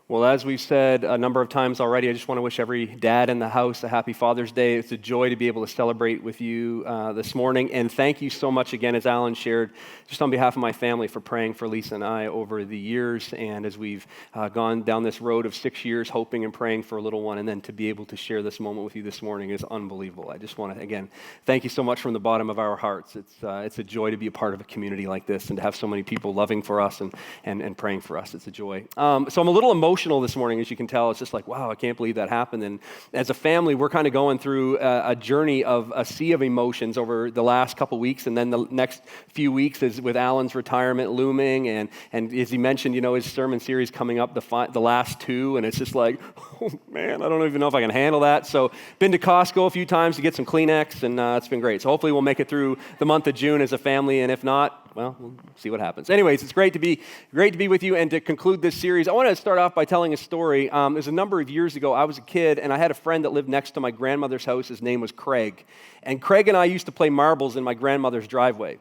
Well, as we've said a number of times already, I just want to wish every dad in the house a happy Father's Day. It's a joy to be able to celebrate with you this morning. And thank you so much again, as Alan shared, just on behalf of my family for praying for Lisa and I over the years. And as we've gone down this road of 6 years, hoping and praying for a little one, and then to be able to share this moment with you this morning is unbelievable. I just want to, again, thank you so much from the bottom of our hearts. It's a joy to be a part of a community like this and to have so many people loving for us and praying for us. It's a joy. So I'm a little emotional this morning, as you can tell. It's just like, wow, I can't believe that happened. And as a family, we're kind of going through a journey of a sea of emotions over the last couple weeks, and then the next few weeks is with Alan's retirement looming, and as he mentioned, his sermon series coming up, the last two, and it's just like, oh man, I don't even know if I can handle that. So been to Costco a few times to get some Kleenex, and it's been great. So hopefully we'll make it through the month of June as a family, and if not, well, we'll see what happens. Anyways, it's great to be with you and to conclude this series. I want to start off by telling a story. It was a number of years ago. I was a kid, and I had a friend that lived next to my grandmother's house. His name was Craig. And Craig and I used to play marbles in my grandmother's driveway.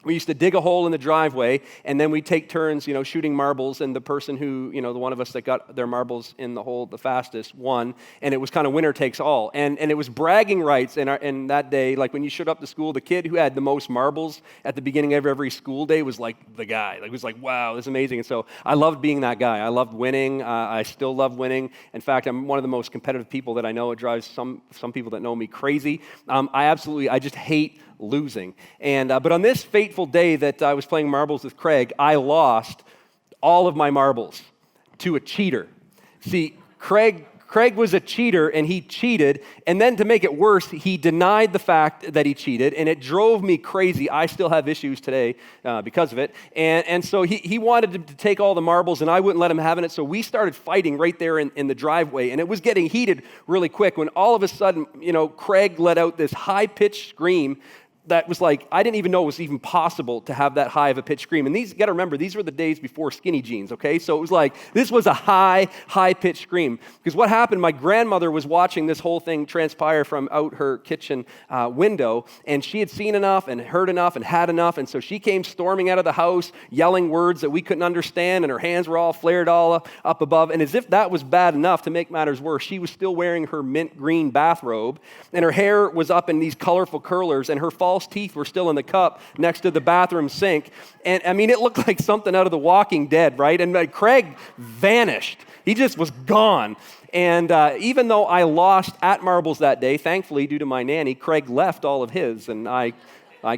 We used to dig a hole in the driveway, and then we'd take turns, shooting marbles, and the person who, the one of us that got their marbles in the hole the fastest won, and it was kind of winner takes all. And it was bragging rights in that day, like when you showed up to school, the kid who had the most marbles at the beginning of every school day was like the guy. Like, it was like, wow, this is amazing. And so I loved being that guy. I loved winning. I still love winning. In fact, I'm one of the most competitive people that I know. It drives some people that know me crazy. I just hate losing. And but on this fateful day that I was playing marbles with Craig, I lost all of my marbles to a cheater. See, Craig was a cheater, and he cheated, and then to make it worse, he denied the fact that he cheated, and it drove me crazy. I still have issues today because of it, and so he wanted to take all the marbles, and I wouldn't let him have it, so we started fighting right there in the driveway, and it was getting heated really quick when all of a sudden, Craig let out this high-pitched scream that was like, I didn't even know it was even possible to have that high of a pitch scream. And you got to remember, these were the days before skinny jeans, okay? So it was like, this was a high pitch scream. Because what happened, my grandmother was watching this whole thing transpire from out her kitchen window, and she had seen enough and heard enough and had enough, and so she came storming out of the house, yelling words that we couldn't understand, and her hands were all flared all up above. And as if that was bad enough, to make matters worse, she was still wearing her mint green bathrobe, and her hair was up in these colorful curlers, and her false teeth were still in the cup next to the bathroom sink. And I mean, it looked like something out of The Walking Dead, right? And Craig vanished. He just was gone. And even though I lost at marbles that day, thankfully, due to my nanny, Craig left all of his, and I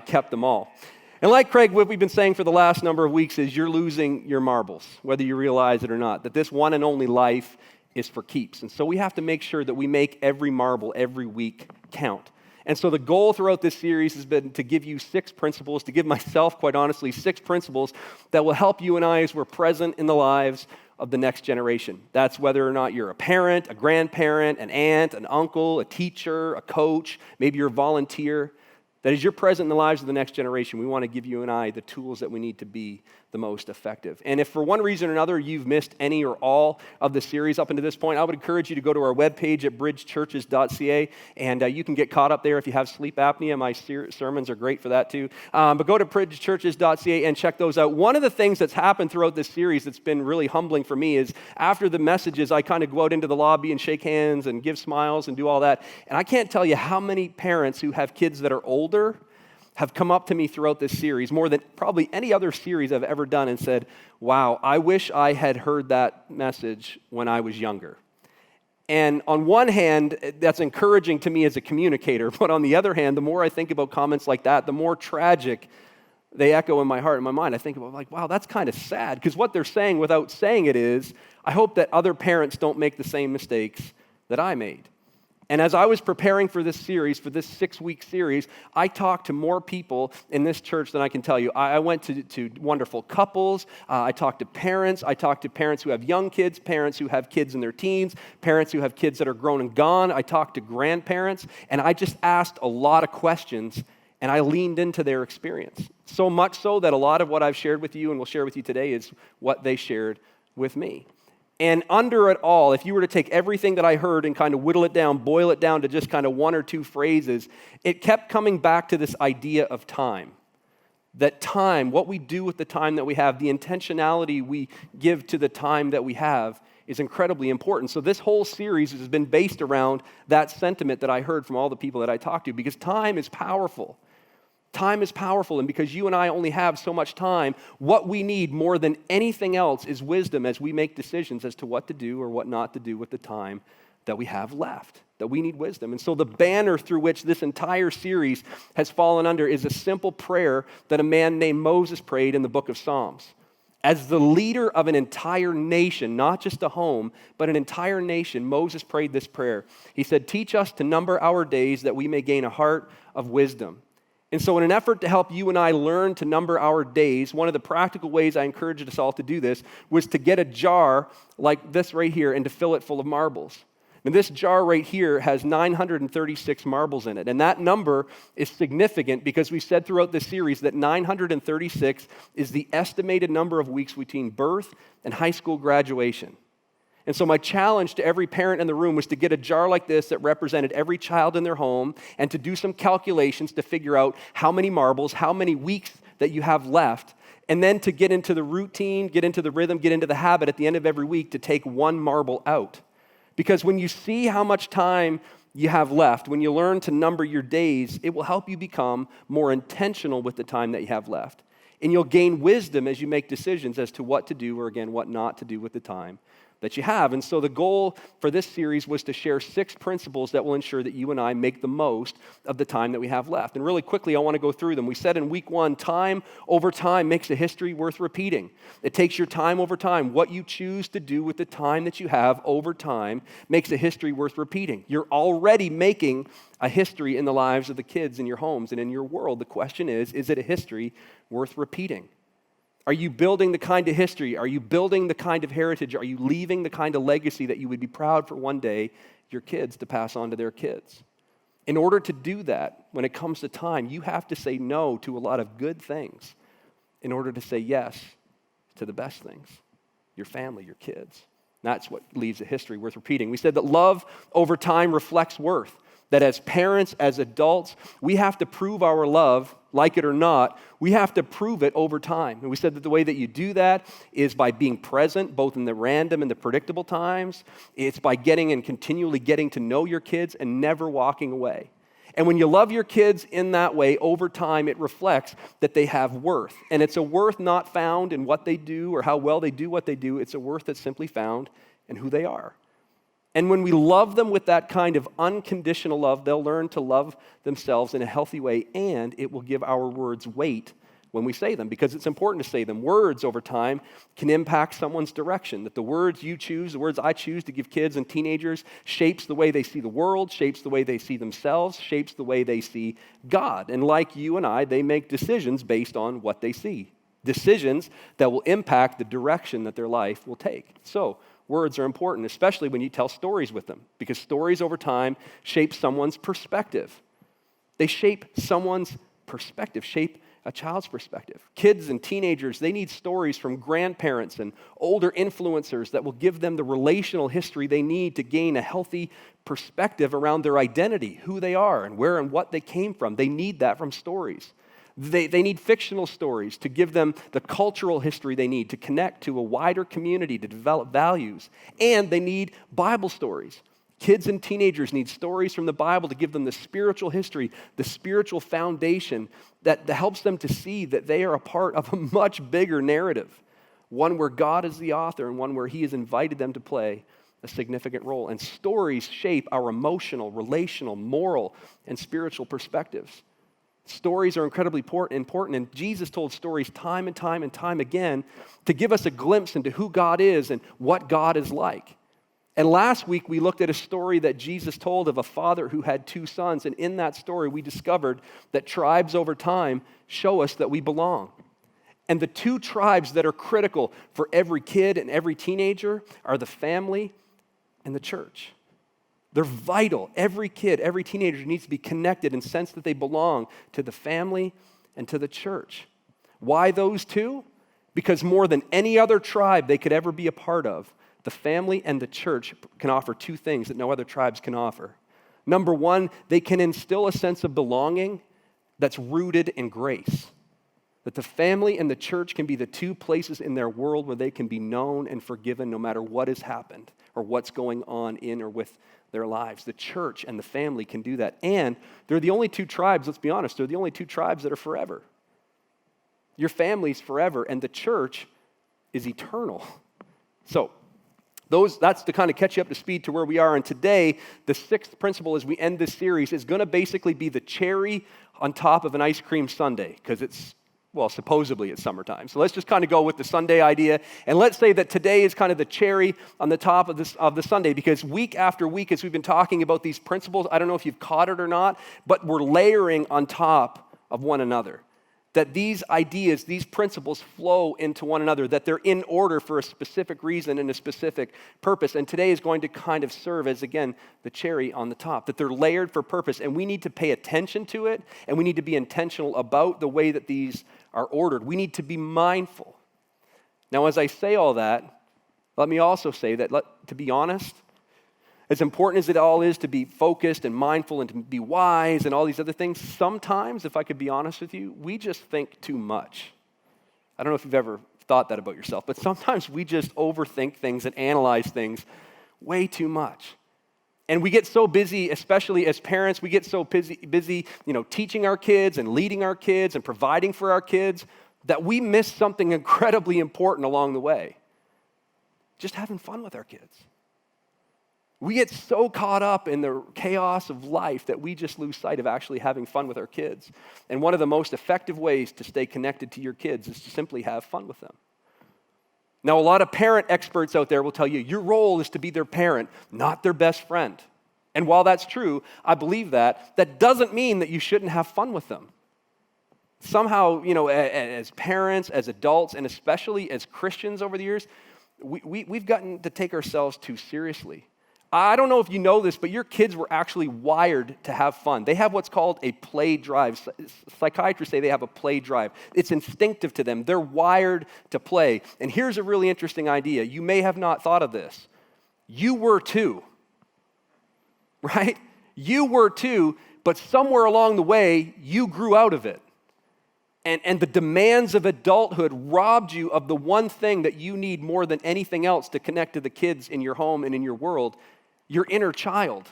kept them all. And like Craig, what we've been saying for the last number of weeks is you're losing your marbles, whether you realize it or not, that this one and only life is for keeps. And so we have to make sure that we make every marble every week count. And so the goal throughout this series has been to give you 6 principles, to give myself, quite honestly, 6 principles that will help you and I as we're present in the lives of the next generation. That's whether or not you're a parent, a grandparent, an aunt, an uncle, a teacher, a coach, maybe you're a volunteer. That as you're present in the lives of the next generation, we want to give you and I the tools that we need to be the most effective. And if for one reason or another you've missed any or all of the series up until this point, I would encourage you to go to our webpage at bridgechurches.ca, and you can get caught up there if you have sleep apnea. My sermons are great for that too. But go to bridgechurches.ca and check those out. One of the things that's happened throughout this series that's been really humbling for me is after the messages, I kind of go out into the lobby and shake hands and give smiles and do all that. And I can't tell you how many parents who have kids that are older have come up to me throughout this series, more than probably any other series I've ever done, and said, wow, I wish I had heard that message when I was younger. And on one hand, that's encouraging to me as a communicator, but on the other hand, the more I think about comments like that, the more tragic they echo in my heart and my mind. I think about, like, wow, that's kind of sad, because what they're saying without saying it is, I hope that other parents don't make the same mistakes that I made. And as I was preparing for this series, for this 6-week series, I talked to more people in this church than I can tell you. I went to wonderful couples. I talked to parents. I talked to parents who have young kids, parents who have kids in their teens, parents who have kids that are grown and gone. I talked to grandparents, and I just asked a lot of questions, and I leaned into their experience. So much so that a lot of what I've shared with you and will share with you today is what they shared with me. And under it all, if you were to take everything that I heard and kind of whittle it down, boil it down to just kind of 1 or 2 phrases, it kept coming back to this idea of time. That time, what we do with the time that we have, the intentionality we give to the time that we have, is incredibly important. So this whole series has been based around that sentiment that I heard from all the people that I talked to, because time is powerful. Time is powerful, and because you and I only have so much time, what we need more than anything else is wisdom as we make decisions as to what to do or what not to do with the time that we have left, that we need wisdom. And so the banner through which this entire series has fallen under is a simple prayer that a man named Moses prayed in the book of Psalms. As the leader of an entire nation, not just a home, but an entire nation, Moses prayed this prayer. He said, "Teach us to number our days that we may gain a heart of wisdom." And so in an effort to help you and I learn to number our days, one of the practical ways I encouraged us all to do this was to get a jar like this right here and to fill it full of marbles. And this jar right here has 936 marbles in it. And that number is significant because we said throughout this series that 936 is the estimated number of weeks between birth and high school graduation. And so my challenge to every parent in the room was to get a jar like this that represented every child in their home and to do some calculations to figure out how many marbles, how many weeks that you have left, and then to get into the routine, get into the rhythm, get into the habit at the end of every week to take one marble out. Because when you see how much time you have left, when you learn to number your days, it will help you become more intentional with the time that you have left. And you'll gain wisdom as you make decisions as to what to do or, again, what not to do with the time that you have. And so the goal for this series was to share 6 principles that will ensure that you and I make the most of the time that we have left. And really quickly, I want to go through them. We said in week 1, time over time makes a history worth repeating. It takes your time over time. What you choose to do with the time that you have over time makes a history worth repeating. You're already making a history in the lives of the kids in your homes and in your world. The question is it a history worth repeating? Are you building the kind of history? Are you building the kind of heritage? Are you leaving the kind of legacy that you would be proud for one day your kids to pass on to their kids? In order to do that, when it comes to time, you have to say no to a lot of good things in order to say yes to the best things, your family, your kids. That's what leaves a history worth repeating. We said that love over time reflects worth. That as parents, as adults, we have to prove our love, like it or not, we have to prove it over time. And we said that the way that you do that is by being present, both in the random and the predictable times. It's by getting and continually getting to know your kids and never walking away. And when you love your kids in that way, over time, it reflects that they have worth. And it's a worth not found in what they do or how well they do what they do. It's a worth that's simply found in who they are. And when we love them with that kind of unconditional love, they'll learn to love themselves in a healthy way, and it will give our words weight when we say them, because it's important to say them. Words over time can impact someone's direction, that the words you choose, the words I choose to give kids and teenagers shapes the way they see the world, shapes the way they see themselves, shapes the way they see God. And like you and I, they make decisions based on what they see, decisions that will impact the direction that their life will take. So, words are important, especially when you tell stories with them, because stories over time shape someone's perspective. They shape someone's perspective, shape a child's perspective. Kids and teenagers, they need stories from grandparents and older influencers that will give them the relational history they need to gain a healthy perspective around their identity, who they are, and where and what they came from. They need that from stories. They need fictional stories to give them the cultural history they need to connect to a wider community, to develop values. And they need Bible stories. Kids and teenagers need stories from the Bible to give them the spiritual history, the spiritual foundation that helps them to see that they are a part of a much bigger narrative, one where God is the author and one where He has invited them to play a significant role. And stories shape our emotional, relational, moral, and spiritual perspectives. Stories are incredibly important, and Jesus told stories time and time and time again to give us a glimpse into who God is and what God is like. And last week, we looked at a story that Jesus told of a father who had 2 sons, and in that story, we discovered that tribes over time show us that we belong. And the 2 tribes that are critical for every kid and every teenager are the family and the church. They're vital. Every kid, every teenager needs to be connected and sense that they belong to the family and to the church. Why those 2? Because more than any other tribe they could ever be a part of, the family and the church can offer 2 things that no other tribes can offer. Number 1, they can instill a sense of belonging that's rooted in grace. That the family and the church can be the two places in their world where they can be known and forgiven no matter what has happened or what's going on in or with their lives. The church and the family can do that. And they're the only two tribes, let's be honest, they're the only two tribes that are forever. Your family's forever, and the church is eternal. So, that's to kind of catch you up to speed to where we are. And today, the sixth principle as we end this series is going to basically be the cherry on top of an ice cream sundae, because supposedly it's summertime. So let's just kind of go with the Sunday idea. And let's say that today is kind of the cherry on the top of the sundae, because week after week, as we've been talking about these principles, I don't know if you've caught it or not, but we're layering on top of one another. That these ideas, these principles flow into one another, that they're in order for a specific reason and a specific purpose. And today is going to kind of serve as, again, the cherry on the top, that they're layered for purpose. And we need to pay attention to it, and we need to be intentional about the way that these are ordered. We need to be mindful. Now, as I say all that, let me also say that, to be honest, as important as it all is to be focused and mindful and to be wise and all these other things, sometimes, if I could be honest with you, we just think too much. I don't know if you've ever thought that about yourself, but sometimes we just overthink things and analyze things way too much. And we get so busy, especially as parents, we get so busy, teaching our kids and leading our kids and providing for our kids, that we miss something incredibly important along the way. Just having fun with our kids. We get so caught up in the chaos of life that we just lose sight of actually having fun with our kids. And one of the most effective ways to stay connected to your kids is to simply have fun with them. Now, a lot of parent experts out there will tell you your role is to be their parent, not their best friend. And while that's true, I believe that doesn't mean that you shouldn't have fun with them. Somehow, as parents, as adults, and especially as Christians over the years, we've gotten to take ourselves too seriously. I don't know if you know this, but your kids were actually wired to have fun. They have what's called a play drive. Psychiatrists say they have a play drive. It's instinctive to them. They're wired to play. And here's a really interesting idea. You may have not thought of this. You were too, right? You were too, but somewhere along the way, you grew out of it. And the demands of adulthood robbed you of the one thing that you need more than anything else to connect to the kids in your home and in your world, your inner child.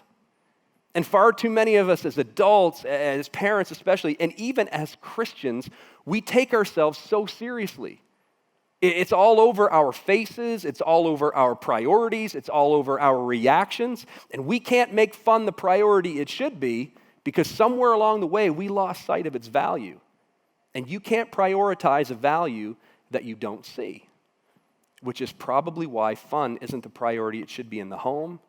And far too many of us as adults, as parents especially, and even as Christians, we take ourselves so seriously. It's all over our faces, it's all over our priorities, it's all over our reactions, and we can't make fun the priority it should be because somewhere along the way we lost sight of its value. And you can't prioritize a value that you don't see, which is probably why fun isn't the priority it should be in the home,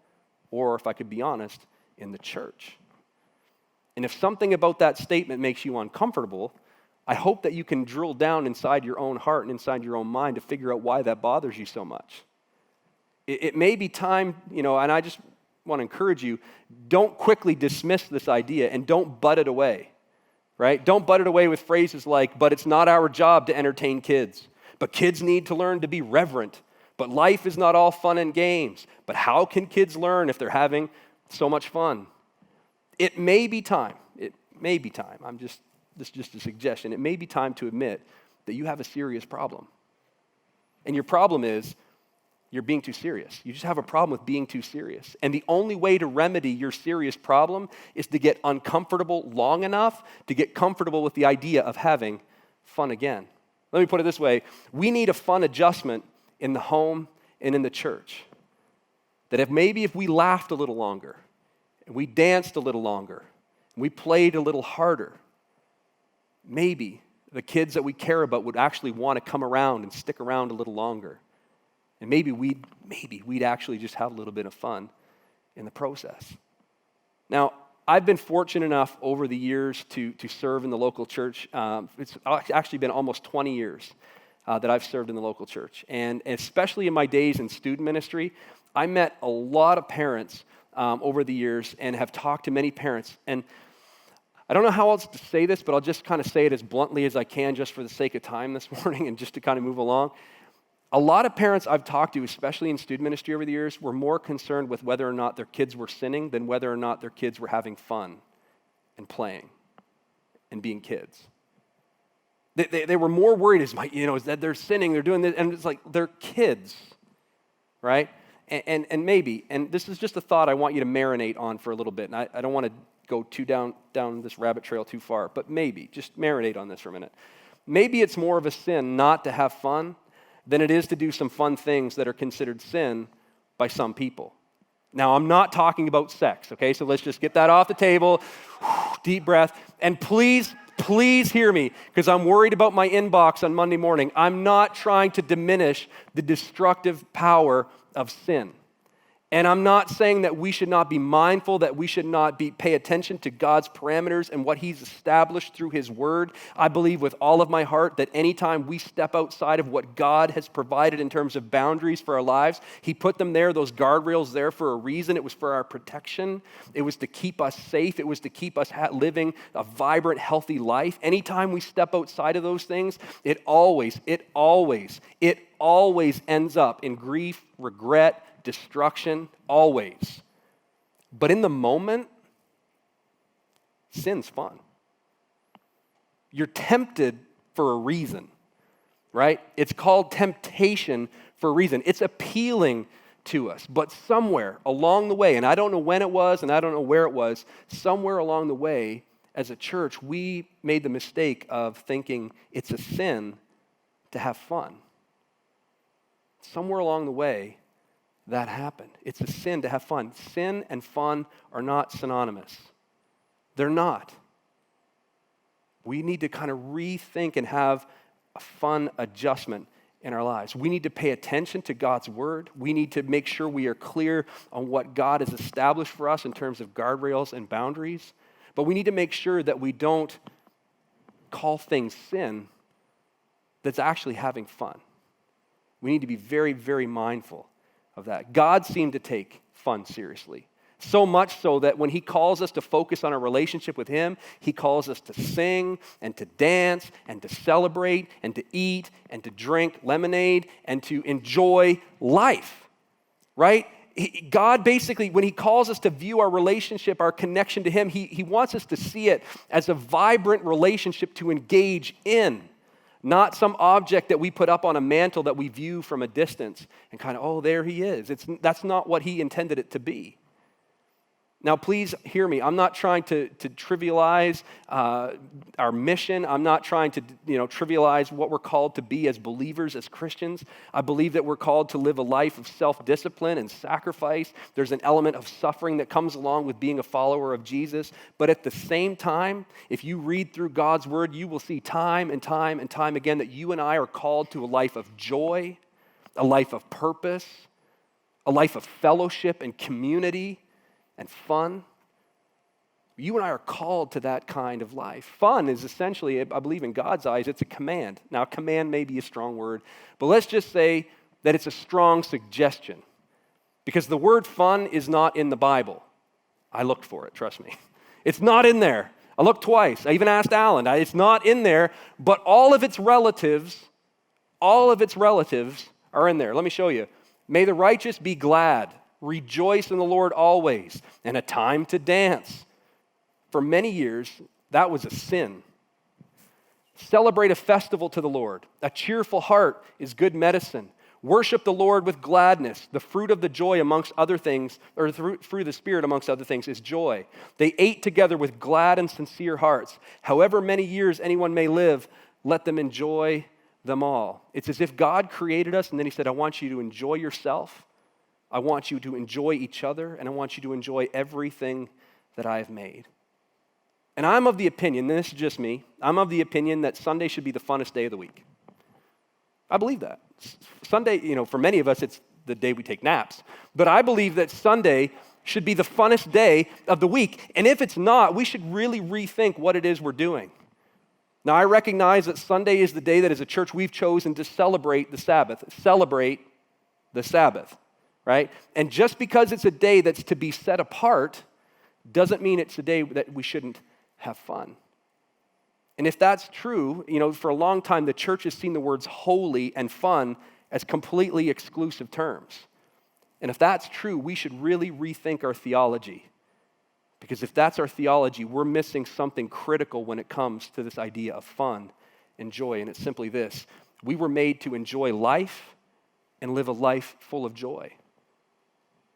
or if I could be honest, in the church. And if something about that statement makes you uncomfortable, I hope that you can drill down inside your own heart and inside your own mind to figure out why that bothers you so much. It may be time, and I just want to encourage you, don't quickly dismiss this idea and don't butt it away. Right? Don't butt it away with phrases like, but it's not our job to entertain kids. But kids need to learn to be reverent. But life is not all fun and games. But how can kids learn if they're having so much fun? It may be time. This is just a suggestion. It may be time to admit that you have a serious problem. And your problem is you're being too serious. You just have a problem with being too serious. And the only way to remedy your serious problem is to get uncomfortable long enough to get comfortable with the idea of having fun again. Let me put it this way. We need a fun adjustment in the home and in the church. That if we laughed a little longer, and we danced a little longer, and we played a little harder, maybe the kids that we care about would actually want to come around and stick around a little longer. And maybe we'd actually just have a little bit of fun in the process. Now, I've been fortunate enough over the years to serve in the local church. It's actually been almost 20 years that I've served in the local church. And especially in my days in student ministry, I met a lot of parents over the years and have talked to many parents. And I don't know how else to say this, but I'll just kind of say it as bluntly as I can just for the sake of time this morning and just to kind of move along. A lot of parents I've talked to, especially in student ministry over the years, were more concerned with whether or not their kids were sinning than whether or not their kids were having fun and playing and being kids. They were more worried is that they're sinning, they're doing this, and it's like they're kids, right? And maybe, and this is just a thought I want you to marinate on for a little bit, and I don't want to go down this rabbit trail too far, but maybe, just marinate on this for a minute. Maybe it's more of a sin not to have fun than it is to do some fun things that are considered sin by some people. Now, I'm not talking about sex, okay? So let's just get that off the table. Deep breath. And please hear me, because I'm worried about my inbox on Monday morning. I'm not trying to diminish the destructive power of sin. And I'm not saying that we should not be mindful, that we should not pay attention to God's parameters and what he's established through his word. I believe with all of my heart that anytime we step outside of what God has provided in terms of boundaries for our lives, he put them there, those guardrails there for a reason. It was for our protection. It was to keep us safe. It was to keep us living a vibrant, healthy life. Anytime we step outside of those things, it always ends up in grief, regret, destruction, always. But in the moment, sin's fun. You're tempted for a reason, right? It's called temptation for a reason. It's appealing to us. But somewhere along the way, and I don't know when it was and I don't know where it was, somewhere along the way, as a church, we made the mistake of thinking it's a sin to have fun. Somewhere along the way, that happened. It's a sin to have fun. Sin and fun are not synonymous. They're not. We need to kind of rethink and have a fun adjustment in our lives. We need to pay attention to God's word. We need to make sure we are clear on what God has established for us in terms of guardrails and boundaries. But we need to make sure that we don't call things sin that's actually having fun. We need to be very, very mindful of that. God seemed to take fun seriously. So much so that when he calls us to focus on our relationship with him, he calls us to sing and to dance and to celebrate and to eat and to drink lemonade and to enjoy life, right? God basically, when he calls us to view our relationship, our connection to him, he wants us to see it as a vibrant relationship to engage in. Not some object that we put up on a mantle that we view from a distance and kind of, oh, there he is. That's not what he intended it to be. Now, please hear me. I'm not trying to trivialize our mission. I'm not trying to trivialize what we're called to be as believers, as Christians. I believe that we're called to live a life of self-discipline and sacrifice. There's an element of suffering that comes along with being a follower of Jesus. But at the same time, if you read through God's word, you will see time and time and time again that you and I are called to a life of joy, a life of purpose, a life of fellowship and community and fun. You and I are called to that kind of life. Fun is essentially, I believe in God's eyes, it's a command. Now, command may be a strong word, but let's just say that it's a strong suggestion. Because the word fun is not in the Bible. I looked for it, trust me. It's not in there. I looked twice. I even asked Alan. It's not in there, but all of its relatives are in there. Let me show you. May the righteous be glad. Rejoice in the Lord always, and a time to dance. For many years, that was a sin. Celebrate a festival to the Lord. A cheerful heart is good medicine. Worship the Lord with gladness. The fruit of the joy amongst other things, or the fruit of the Spirit amongst other things, is joy. They ate together with glad and sincere hearts. However many years anyone may live, let them enjoy them all. It's as if God created us, and then he said, I want you to enjoy yourself. I want you to enjoy each other, and I want you to enjoy everything that I have made. And I'm of the opinion, and this is just me, I'm of the opinion that Sunday should be the funnest day of the week. I believe that. Sunday, for many of us, it's the day we take naps. But I believe that Sunday should be the funnest day of the week. And if it's not, we should really rethink what it is we're doing. Now, I recognize that Sunday is the day that as a church we've chosen to celebrate the Sabbath. Right? And just because it's a day that's to be set apart doesn't mean it's a day that we shouldn't have fun. And if that's true, for a long time the church has seen the words holy and fun as completely exclusive terms. And if that's true, we should really rethink our theology. Because if that's our theology, we're missing something critical when it comes to this idea of fun and joy, and it's simply this. We were made to enjoy life and live a life full of joy.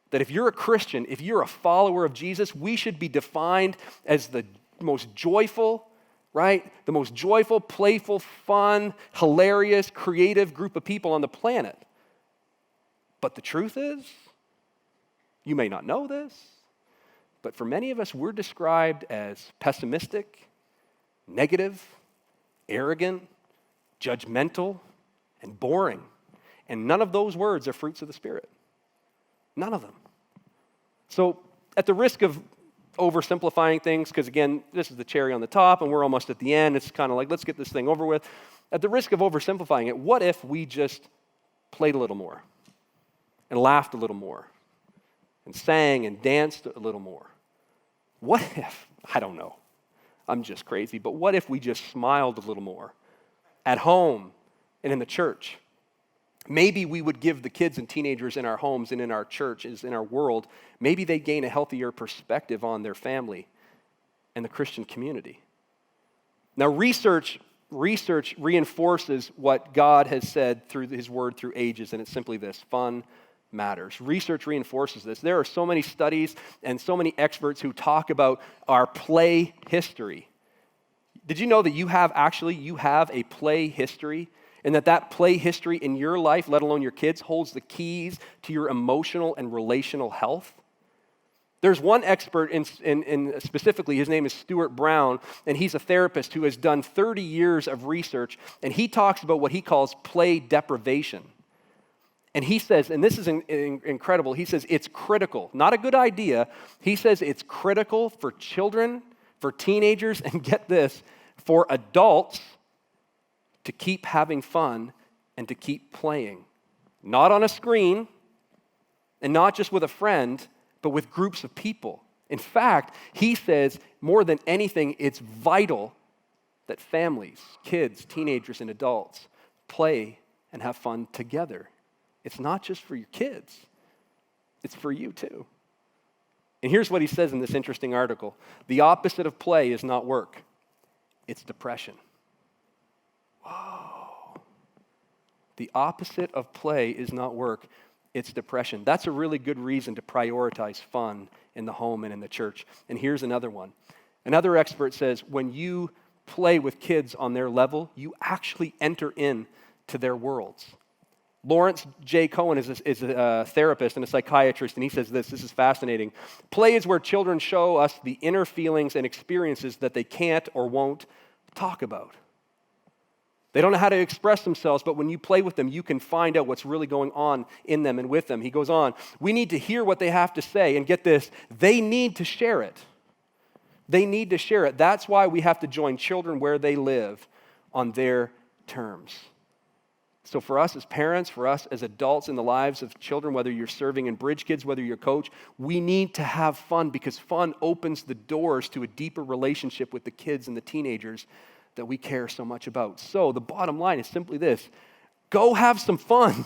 That if you're a Christian, if you're a follower of Jesus, we should be defined as the most joyful, right? The most joyful, playful, fun, hilarious, creative group of people on the planet. But the truth is, you may not know this, but for many of us, we're described as pessimistic, negative, arrogant, judgmental, and boring. And none of those words are fruits of the Spirit. None of them. So at the risk of oversimplifying things, because again, this is the cherry on the top and we're almost at the end. It's kind of like, let's get this thing over with. At the risk of oversimplifying it, what if we just played a little more and laughed a little more and sang and danced a little more? What if, I don't know, I'm just crazy, but what if we just smiled a little more at home and in the church? Maybe we would give the kids and teenagers in our homes and in our churches, in our world, maybe they gain a healthier perspective on their family and the Christian community. Now, research reinforces what God has said through his word through ages, and it's simply this: fun matters. Research reinforces this. There are so many studies and so many experts who talk about our play history. Did you know that you have a play history? And that play history in your life, let alone your kids, holds the keys to your emotional and relational health? There's one expert in specifically, his name is Stuart Brown, and he's a therapist who has done 30 years of research, and he talks about what he calls play deprivation. And he says, and this is incredible, he says it's critical, not a good idea. He says it's critical for children, for teenagers, and get this, for adults to keep having fun and to keep playing. Not on a screen, and not just with a friend, but with groups of people. In fact, he says, more than anything, it's vital that families, kids, teenagers, and adults play and have fun together. It's not just for your kids, it's for you too. And here's what he says in this interesting article. The opposite of play is not work, it's depression. Whoa. The opposite of play is not work, it's depression. That's a really good reason to prioritize fun in the home and in the church. And here's another one. Another expert says when you play with kids on their level, you actually enter into their worlds. Lawrence J. Cohen is a therapist and a psychiatrist, and he says this is fascinating. Play is where children show us the inner feelings and experiences that they can't or won't talk about. They don't know how to express themselves, but when you play with them, you can find out what's really going on in them and with them. He goes on, we need to hear what they have to say, and get this, they need to share it. They need to share it. That's why we have to join children where they live on their terms. So for us as parents, for us as adults in the lives of children, whether you're serving in Bridge Kids, whether you're a coach, we need to have fun because fun opens the doors to a deeper relationship with the kids and the teenagers that we care so much about. So the bottom line is simply this: go have some fun.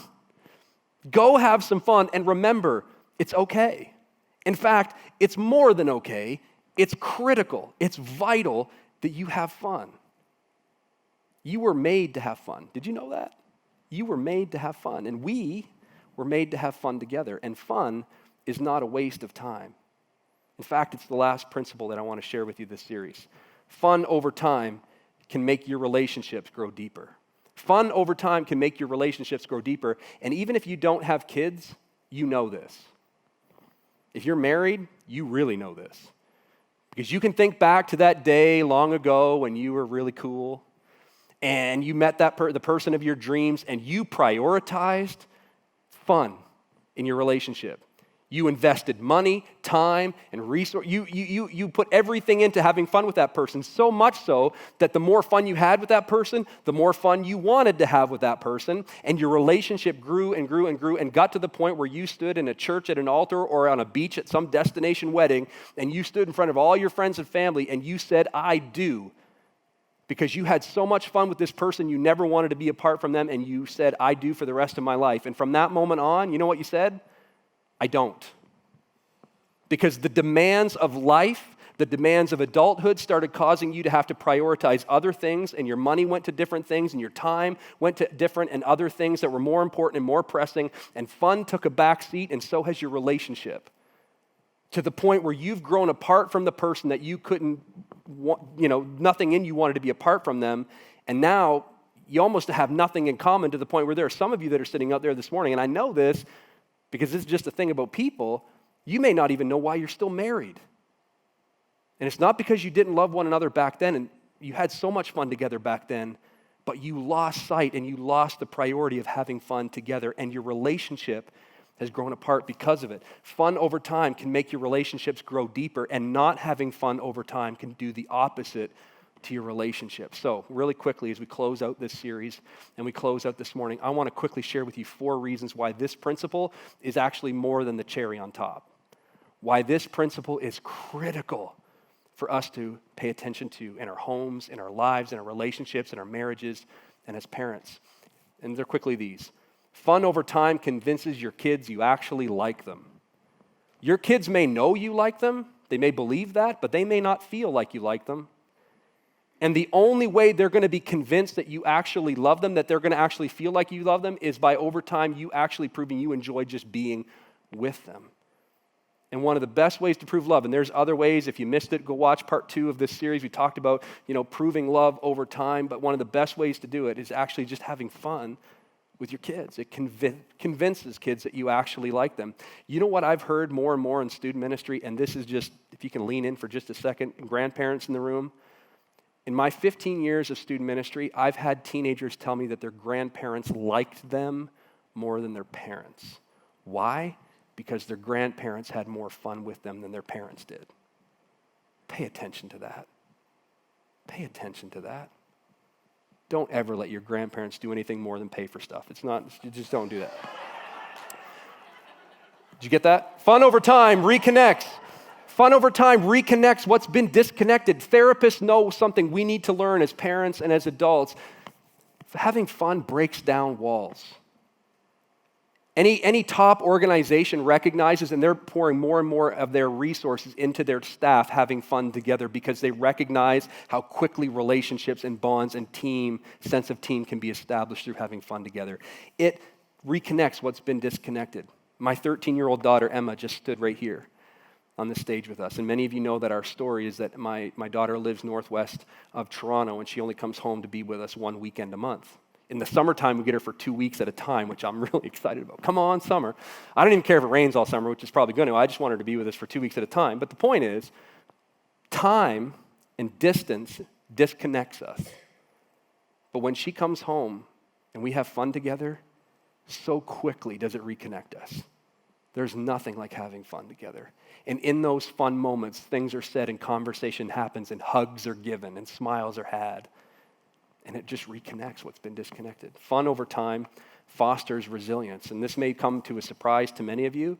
Go have some fun, and remember, it's okay. In fact, it's more than okay. It's critical. It's vital that you have fun. You were made to have fun. Did you know that? You were made to have fun, and we were made to have fun together, and fun is not a waste of time. In fact, it's the last principle that I want to share with you this series. Fun over time can make your relationships grow deeper. Fun over time can make your relationships grow deeper, and even if you don't have kids, you know this. If you're married, you really know this. Because you can think back to that day long ago when you were really cool, and you met the person of your dreams, and you prioritized fun in your relationship. You invested money, time, and resource. You put everything into having fun with that person, so much so that the more fun you had with that person, the more fun you wanted to have with that person, and your relationship grew and grew and grew and got to the point where you stood in a church at an altar or on a beach at some destination wedding, and you stood in front of all your friends and family, and you said, I do. Because you had so much fun with this person, you never wanted to be apart from them, and you said, I do for the rest of my life. And from that moment on, you know what you said? I don't. Because the demands of life, The demands of adulthood started causing you to have to prioritize other things, and your money went to different things, and your time went to different and other things that were more important and more pressing, and fun took a back seat, and so has your relationship. To the point where you've grown apart from the person that you couldn't, nothing in you wanted to be apart from them, and now you almost have nothing in common to the point where there are some of you that are sitting out there this morning, and I know this because this is just a thing about people, you may not even know why you're still married. And it's not because you didn't love one another back then and you had so much fun together back then, but you lost sight and you lost the priority of having fun together, and your relationship has grown apart because of it. Fun over time can make your relationships grow deeper, and not having fun over time can do the opposite to your relationship. So really quickly, as we close out this series and we close out this morning, I want to quickly share with you 4 reasons why this principle is actually more than the cherry on top. Why this principle is critical for us to pay attention to in our homes, in our lives, in our relationships, in our marriages, and as parents. And they're quickly these. Fun over time convinces your kids you actually like them. Your kids may know you like them, they may believe that, but they may not feel like you like them. And the only way they're going to be convinced that you actually love them, that they're going to actually feel like you love them, is by over time you actually proving you enjoy just being with them. And one of the best ways to prove love, and there's other ways, if you missed it, go watch part 2 of this series. We talked about, proving love over time, but one of the best ways to do it is actually just having fun with your kids. It convinces kids that you actually like them. You know what I've heard more and more in student ministry, and this is just, if you can lean in for just a second, grandparents in the room. In my 15 years of student ministry, I've had teenagers tell me that their grandparents liked them more than their parents. Why? Because their grandparents had more fun with them than their parents did. Pay attention to that. Pay attention to that. Don't ever let your grandparents do anything more than pay for stuff. Just don't do that. Did you get that? Fun over time reconnects. Fun over time reconnects what's been disconnected. Therapists know something we need to learn as parents and as adults. Having fun breaks down walls. Any top organization recognizes, and they're pouring more and more of their resources into their staff having fun together, because they recognize how quickly relationships and bonds and sense of team can be established through having fun together. It reconnects what's been disconnected. My 13-year-old daughter, Emma, just stood right here on the stage with us. And many of you know that our story is that my daughter lives northwest of Toronto, and she only comes home to be with us 1 weekend a month. In the summertime, we get her for 2 weeks at a time, which I'm really excited about. Come on, summer. I don't even care if it rains all summer, which is probably going to. I just want her to be with us for 2 weeks at a time. But the point is, time and distance disconnects us. But when she comes home and we have fun together, so quickly does it reconnect us. There's nothing like having fun together. And in those fun moments, things are said and conversation happens and hugs are given and smiles are had. And it just reconnects what's been disconnected. Fun over time fosters resilience. And this may come to a surprise to many of you,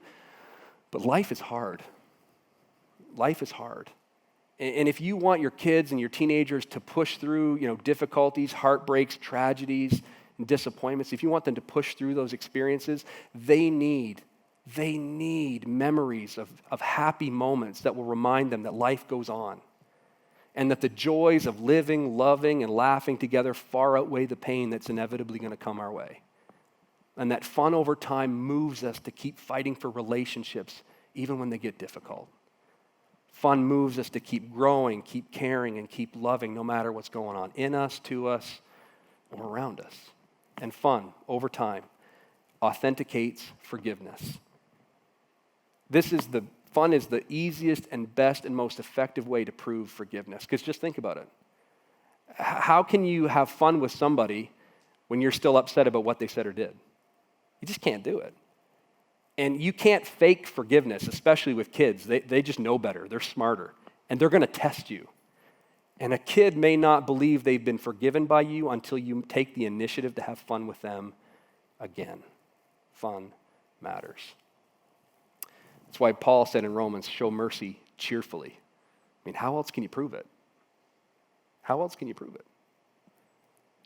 but life is hard. Life is hard. And if you want your kids and your teenagers to push through, difficulties, heartbreaks, tragedies, and disappointments, if you want them to push through those experiences, they need memories of happy moments that will remind them that life goes on. And that the joys of living, loving, and laughing together far outweigh the pain that's inevitably going to come our way. And that fun over time moves us to keep fighting for relationships, even when they get difficult. Fun moves us to keep growing, keep caring, and keep loving, no matter what's going on in us, to us, or around us. And fun over time authenticates forgiveness. Fun is the easiest and best and most effective way to prove forgiveness. Because just think about it. How can you have fun with somebody when you're still upset about what they said or did? You just can't do it. And you can't fake forgiveness, especially with kids. They just know better. They're smarter. And they're going to test you. And a kid may not believe they've been forgiven by you until you take the initiative to have fun with them again. Fun matters. That's why Paul said in Romans, show mercy cheerfully. I mean, how else can you prove it? How else can you prove it?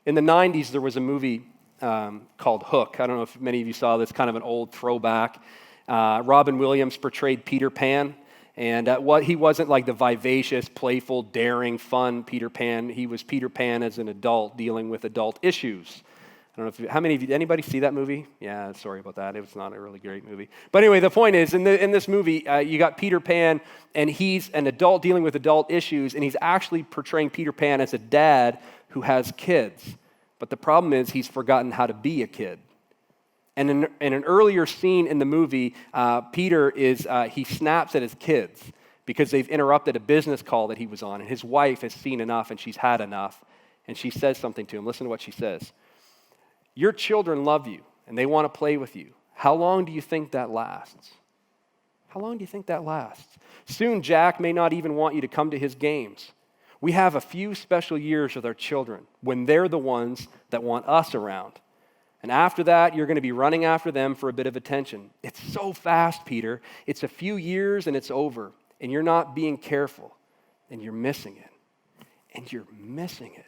In the 90s, there was a movie called Hook. I don't know if many of you saw this, kind of an old throwback. Robin Williams portrayed Peter Pan, And he wasn't like the vivacious, playful, daring, fun Peter Pan. He was Peter Pan as an adult dealing with adult issues. I don't know how many of you, anybody see that movie? Yeah, sorry about that. It was not a really great movie. But anyway, the point is, in this movie, you got Peter Pan, and he's an adult dealing with adult issues, and he's actually portraying Peter Pan as a dad who has kids. But the problem is he's forgotten how to be a kid. And in an earlier scene in the movie, Peter he snaps at his kids because they've interrupted a business call that he was on, and his wife has seen enough and she's had enough, and she says something to him. Listen to what she says. Your children love you, and they want to play with you. How long do you think that lasts? How long do you think that lasts? Soon, Jack may not even want you to come to his games. We have a few special years with our children when they're the ones that want us around. And after that, you're going to be running after them for a bit of attention. It's so fast, Peter. It's a few years and it's over. And you're not being careful. And you're missing it. And you're missing it.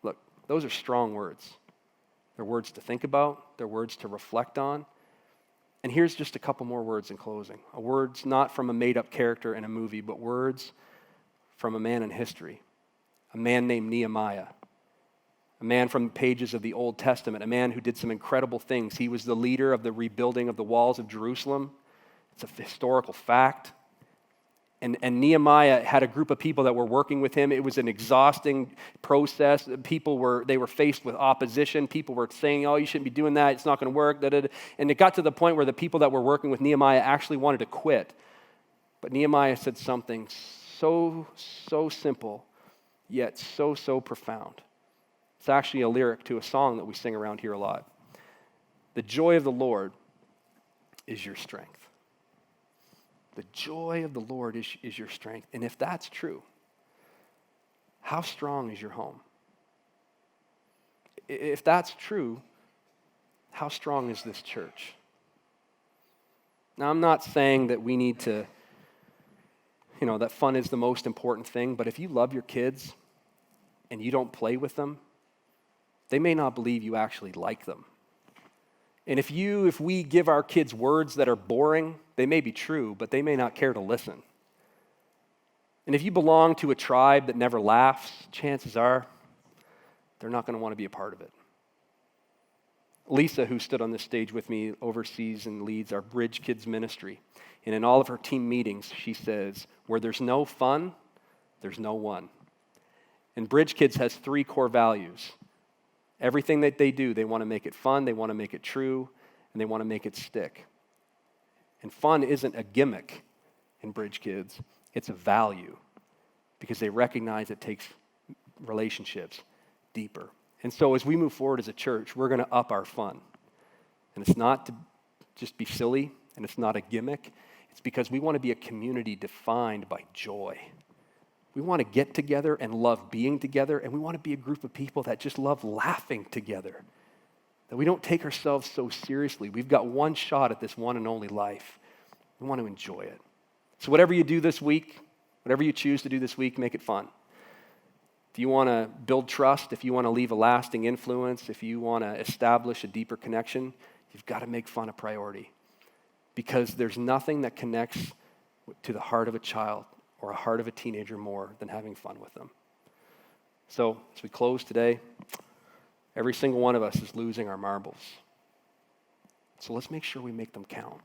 Look, those are strong words. They're words to think about. They're words to reflect on. And here's just a couple more words in closing. Words not from a made-up character in a movie, but words from a man in history. A man named Nehemiah. A man from the pages of the Old Testament, a man who did some incredible things. He was the leader of the rebuilding of the walls of Jerusalem. It's a historical fact. And Nehemiah had a group of people that were working with him. It was an exhausting process. They were faced with opposition. People were saying, oh, you shouldn't be doing that. It's not going to work. And it got to the point where the people that were working with Nehemiah actually wanted to quit. But Nehemiah said something so simple, yet so profound. It's actually a lyric to a song that we sing around here a lot. The joy of the Lord is your strength. The joy of the Lord is your strength. And if that's true, how strong is your home? If that's true, how strong is this church? Now, I'm not saying that we need to, that fun is the most important thing, but if you love your kids and you don't play with them, they may not believe you actually like them. And if we give our kids words that are boring, they may be true, but they may not care to listen. And if you belong to a tribe that never laughs, chances are they're not going to want to be a part of it. Lisa, who stood on this stage with me, oversees and leads our Bridge Kids ministry. And in all of her team meetings, she says, where there's no fun, there's no one. And Bridge Kids has 3 core values. Everything that they do, they want to make it fun, they want to make it true, and they want to make it stick. And fun isn't a gimmick in Bridge Kids, it's a value because they recognize it takes relationships deeper. And so as we move forward as a church, we're going to up our fun. And it's not to just be silly, and it's not a gimmick. It's because we want to be a community defined by joy. We want to get together and love being together, and we want to be a group of people that just love laughing together, that we don't take ourselves so seriously. We've got one shot at this one and only life. We want to enjoy it. So whatever you do this week, whatever you choose to do this week, make it fun. If you want to build trust, if you want to leave a lasting influence, if you want to establish a deeper connection, you've got to make fun a priority, because there's nothing that connects to the heart of a child or a heart of a teenager more than having fun with them. So as we close today, every single one of us is losing our marbles. So let's make sure we make them count.